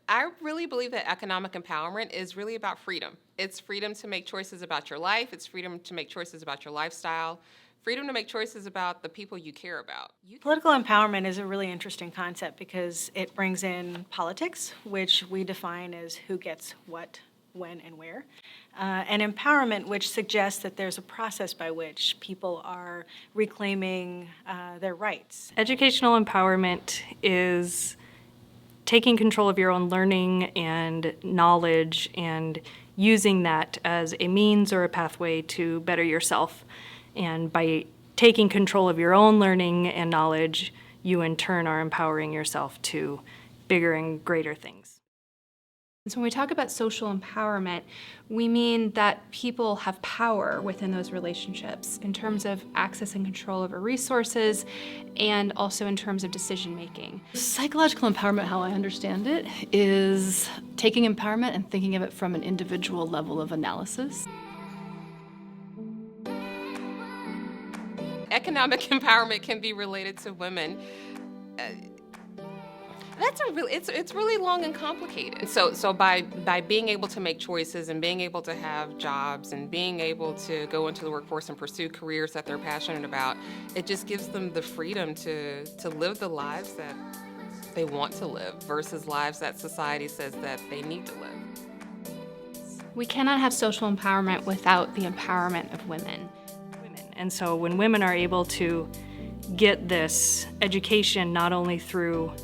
I really believe that economic empowerment is really about freedom. It's freedom to make choices about your life. It's freedom to make choices about your lifestyle. Freedom to make choices about the people you care about. Political empowerment is a really interesting concept because it brings in politics, which we define as who gets what, when, and where, and empowerment, which suggests that there's a process by which people are reclaiming their rights. Educational empowerment is taking control of your own learning and knowledge and using that as a means or a pathway to better yourself. And by taking control of your own learning and knowledge, you in turn are empowering yourself to bigger and greater things. So when we talk about social empowerment, we mean that people have power within those relationships in terms of access and control over resources and also in terms of decision making. Psychological empowerment, how I understand it, is taking empowerment and thinking of it from an individual level of analysis. Economic empowerment can be related to women. It's really long and complicated. So by being able to make choices and being able to have jobs and being able to go into the workforce and pursue careers that they're passionate about, it just gives them the freedom to live the lives that they want to live versus lives that society says that they need to live. We cannot have social empowerment without the empowerment of women. And so when women are able to get this education not only through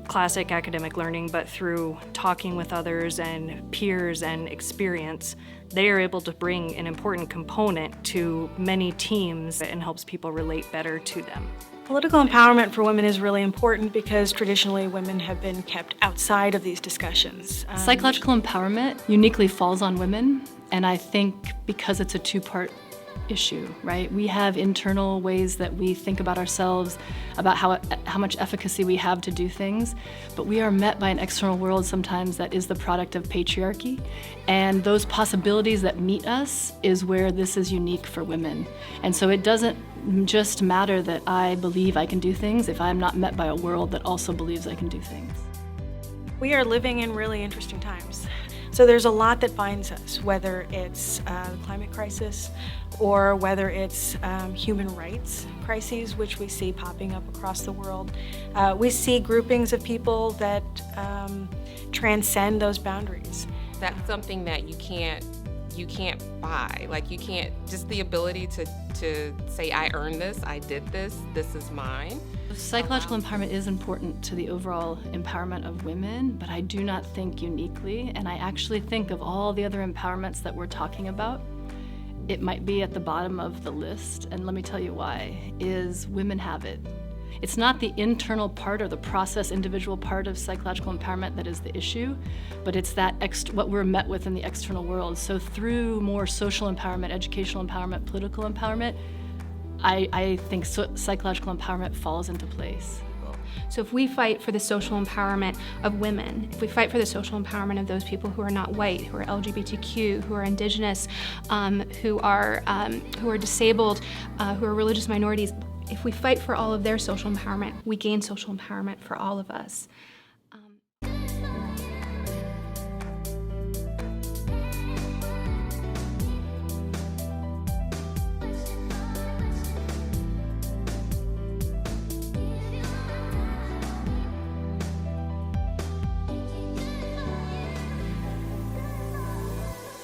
classic academic learning, but through talking with others and peers and experience, they are able to bring an important component to many teams and helps people relate better to them. Political empowerment for women is really important because traditionally women have been kept outside of these discussions. Psychological empowerment uniquely falls on women, and I think because it's a two-part issue, right? We have internal ways that we think about ourselves, about how much efficacy we have to do things, but we are met by an external world sometimes that is the product of patriarchy, and those possibilities that meet us is where this is unique for women. And so it doesn't just matter that I believe I can do things if I'm not met by a world that also believes I can do things. We are living in really interesting times. So there's a lot that binds us, whether it's the climate crisis or whether it's human rights crises, which we see popping up across the world. We see groupings of people that transcend those boundaries. That's something that you can't buy. Like, you can't, just the ability to say, I earned this, I did this, this is mine. Psychological empowerment is important to the overall empowerment of women, but I do not think uniquely, and I actually think of all the other empowerments that we're talking about, it might be at the bottom of the list, and let me tell you why, is women have it. It's not the internal part or the process individual part of psychological empowerment that is the issue, but it's that what we're met with in the external world. So through more social empowerment, educational empowerment, political empowerment, I think psychological empowerment falls into place. So if we fight for the social empowerment of women, if we fight for the social empowerment of those people who are not white, who are LGBTQ, who are indigenous, who are disabled, who are religious minorities, if we fight for all of their social empowerment, we gain social empowerment for all of us.